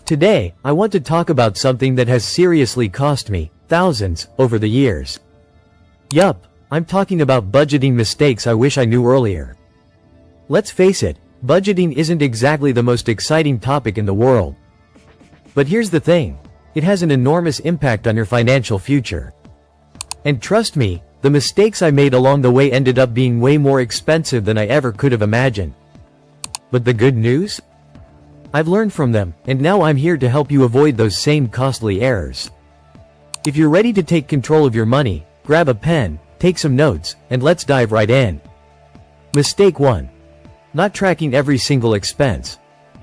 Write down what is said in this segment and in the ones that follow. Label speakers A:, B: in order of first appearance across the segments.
A: Today, I want to talk about something that has seriously cost me thousands over the years. Yup, I'm talking about budgeting mistakes I wish I knew earlier. Let's face it, budgeting isn't exactly the most exciting topic in the world. But here's the thing, it has an enormous impact on your financial future. And trust me, the mistakes I made along the way ended up being way more expensive than I ever could have imagined. But the good news? I've learned from them, and now I'm here to help you avoid those same costly errors. If you're ready to take control of your money, grab a pen, take some notes, and let's dive right in. Mistake 1. Not tracking every single expense.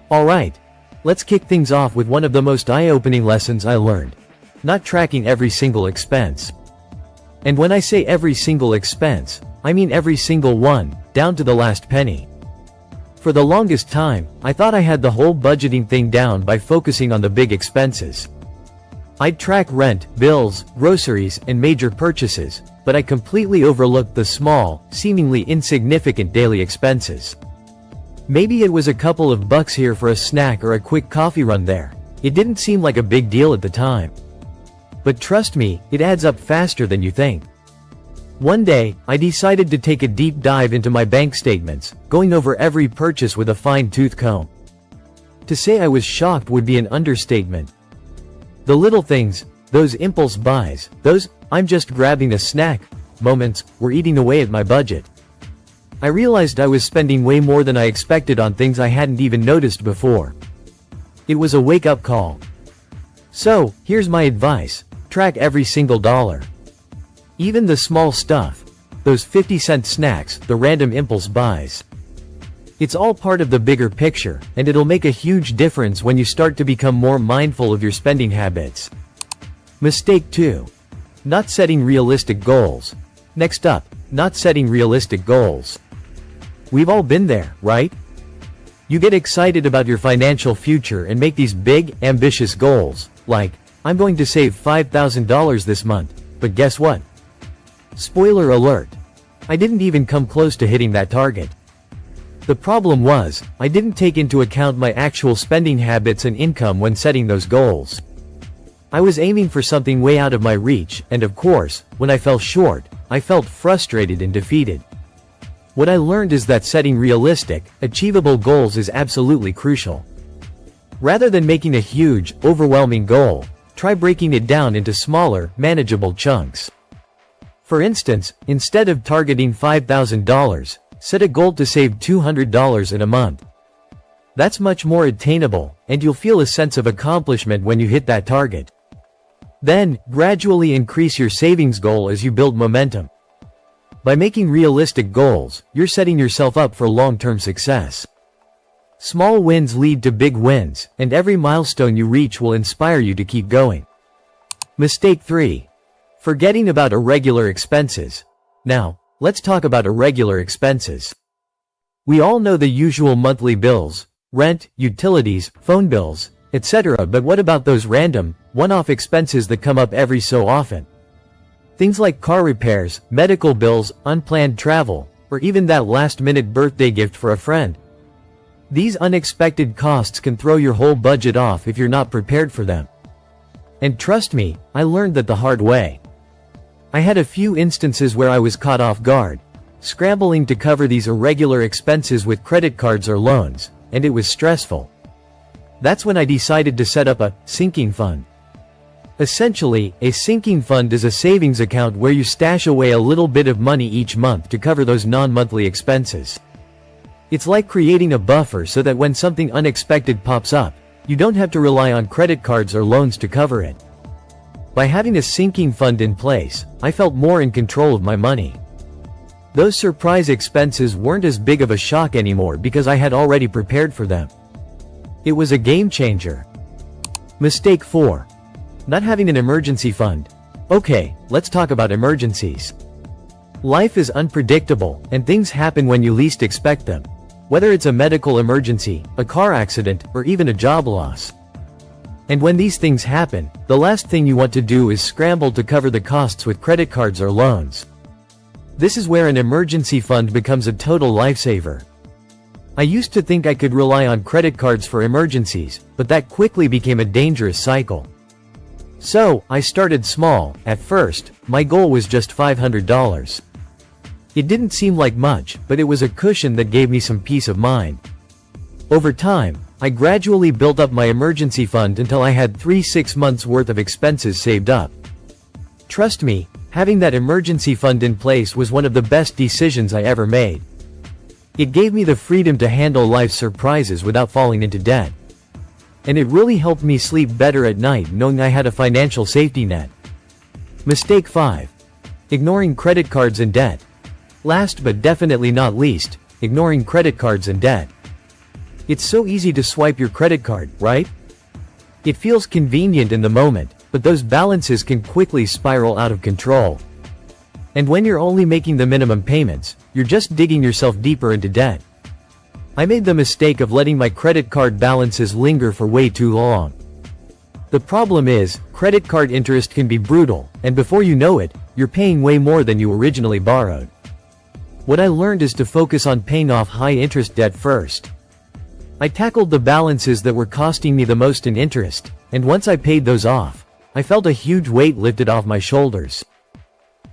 A: Alright, let's kick things off with one of the most eye-opening lessons I learned. Not tracking every single expense. And when I say every single expense, I mean every single one, down to the last penny. For the longest time, I thought I had the whole budgeting thing down by focusing on the big expenses. I'd track rent, bills, groceries, and major purchases, but I completely overlooked the small, seemingly insignificant daily expenses. Maybe it was a couple of bucks here for a snack or a quick coffee run there. It didn't seem like a big deal at the time. But trust me, it adds up faster than you think. One day, I decided to take a deep dive into my bank statements, going over every purchase with a fine-tooth comb. To say I was shocked would be an understatement. The little things, those impulse buys, those "I'm just grabbing a snack" moments, were eating away at my budget. I realized I was spending way more than I expected on things I hadn't even noticed before. It was a wake-up call. So, here's my advice: track every single dollar. Even the small stuff. Those 50-cent snacks, the random impulse buys. It's all part of the bigger picture, and it'll make a huge difference when you start to become more mindful of your spending habits. Mistake 2. Not setting realistic goals. Next up, not setting realistic goals. We've all been there, right? You get excited about your financial future and make these big, ambitious goals, like, I'm going to save $5,000 this month, but guess what? Spoiler alert. I didn't even come close to hitting that target. The problem was, I didn't take into account my actual spending habits and income when setting those goals. I was aiming for something way out of my reach, and of course, when I fell short, I felt frustrated and defeated. What I learned is that setting realistic, achievable goals is absolutely crucial. Rather than making a huge, overwhelming goal, try breaking it down into smaller, manageable chunks. For instance, instead of targeting $5,000, set a goal to save $200 in a month. That's much more attainable, and you'll feel a sense of accomplishment when you hit that target. Then, gradually increase your savings goal as you build momentum. By making realistic goals, you're setting yourself up for long-term success. Small wins lead to big wins, and every milestone you reach will inspire you to keep going. Mistake 3. Forgetting about irregular expenses. Now, let's talk about irregular expenses. We all know the usual monthly bills, rent, utilities, phone bills, etc. But what about those random, one-off expenses that come up every so often? Things like car repairs, medical bills, unplanned travel, or even that last-minute birthday gift for a friend. These unexpected costs can throw your whole budget off if you're not prepared for them. And trust me, I learned that the hard way. I had a few instances where I was caught off guard, scrambling to cover these irregular expenses with credit cards or loans, and it was stressful. That's when I decided to set up a sinking fund. Essentially, a sinking fund is a savings account where you stash away a little bit of money each month to cover those non-monthly expenses. It's like creating a buffer so that when something unexpected pops up, you don't have to rely on credit cards or loans to cover it. By having a sinking fund in place, I felt more in control of my money. Those surprise expenses weren't as big of a shock anymore because I had already prepared for them. It was a game changer. Mistake 4. Not having an emergency fund. Okay, let's talk about emergencies. Life is unpredictable, and things happen when you least expect them. Whether it's a medical emergency, a car accident, or even a job loss. And when these things happen, the last thing you want to do is scramble to cover the costs with credit cards or loans. This is where an emergency fund becomes a total lifesaver. I used to think I could rely on credit cards for emergencies, but that quickly became a dangerous cycle. So, I started small. At first, my goal was just $500. It didn't seem like much, but it was a cushion that gave me some peace of mind. Over time, I gradually built up my emergency fund until I had 6 months worth of expenses saved up. Trust me, having that emergency fund in place was one of the best decisions I ever made. It gave me the freedom to handle life's surprises without falling into debt. And it really helped me sleep better at night knowing I had a financial safety net. Mistake 5. Ignoring credit cards and debt. Last but definitely not least, ignoring credit cards and debt. It's so easy to swipe your credit card, right? It feels convenient in the moment, but those balances can quickly spiral out of control. And when you're only making the minimum payments, you're just digging yourself deeper into debt. I made the mistake of letting my credit card balances linger for way too long. The problem is, credit card interest can be brutal, and before you know it, you're paying way more than you originally borrowed. What I learned is to focus on paying off high-interest debt first. I tackled the balances that were costing me the most in interest, and once I paid those off, I felt a huge weight lifted off my shoulders.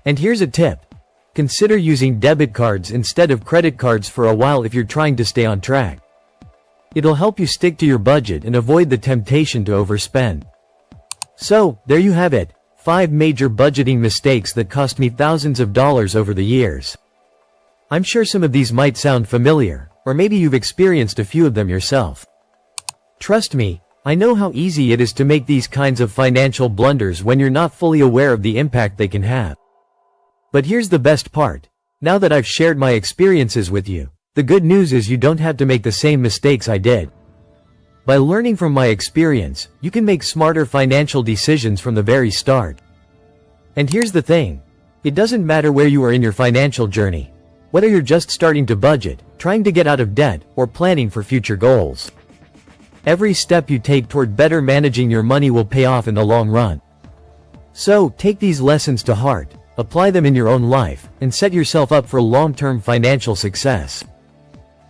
A: And here's a tip. Consider using debit cards instead of credit cards for a while if you're trying to stay on track. It'll help you stick to your budget and avoid the temptation to overspend. So, there you have it, 5 major budgeting mistakes that cost me thousands of dollars over the years. I'm sure some of these might sound familiar, or maybe you've experienced a few of them yourself. Trust me, I know how easy it is to make these kinds of financial blunders when you're not fully aware of the impact they can have. But here's the best part. Now that I've shared my experiences with you, the good news is you don't have to make the same mistakes I did. By learning from my experience, you can make smarter financial decisions from the very start. And here's the thing. It doesn't matter where you are in your financial journey. Whether you're just starting to budget, trying to get out of debt, or planning for future goals. Every step you take toward better managing your money will pay off in the long run. So, take these lessons to heart, apply them in your own life, and set yourself up for long-term financial success.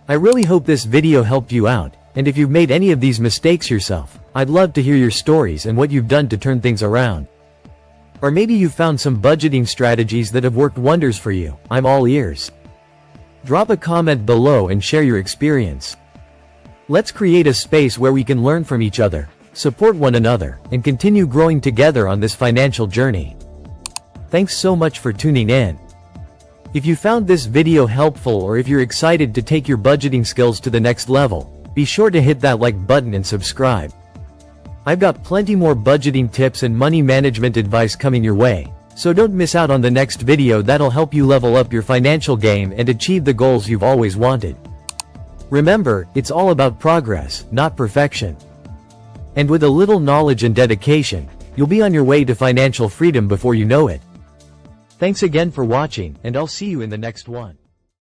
A: I really hope this video helped you out, and if you've made any of these mistakes yourself, I'd love to hear your stories and what you've done to turn things around. Or maybe you've found some budgeting strategies that have worked wonders for you. I'm all ears. Drop a comment below and share your experience. Let's create a space where we can learn from each other, support one another, and continue growing together on this financial journey. Thanks so much for tuning in. If you found this video helpful or if you're excited to take your budgeting skills to the next level, be sure to hit that like button and subscribe. I've got plenty more budgeting tips and money management advice coming your way. So don't miss out on the next video that'll help you level up your financial game and achieve the goals you've always wanted. Remember, it's all about progress, not perfection. And with a little knowledge and dedication, you'll be on your way to financial freedom before you know it. Thanks again for watching, and I'll see you in the next one.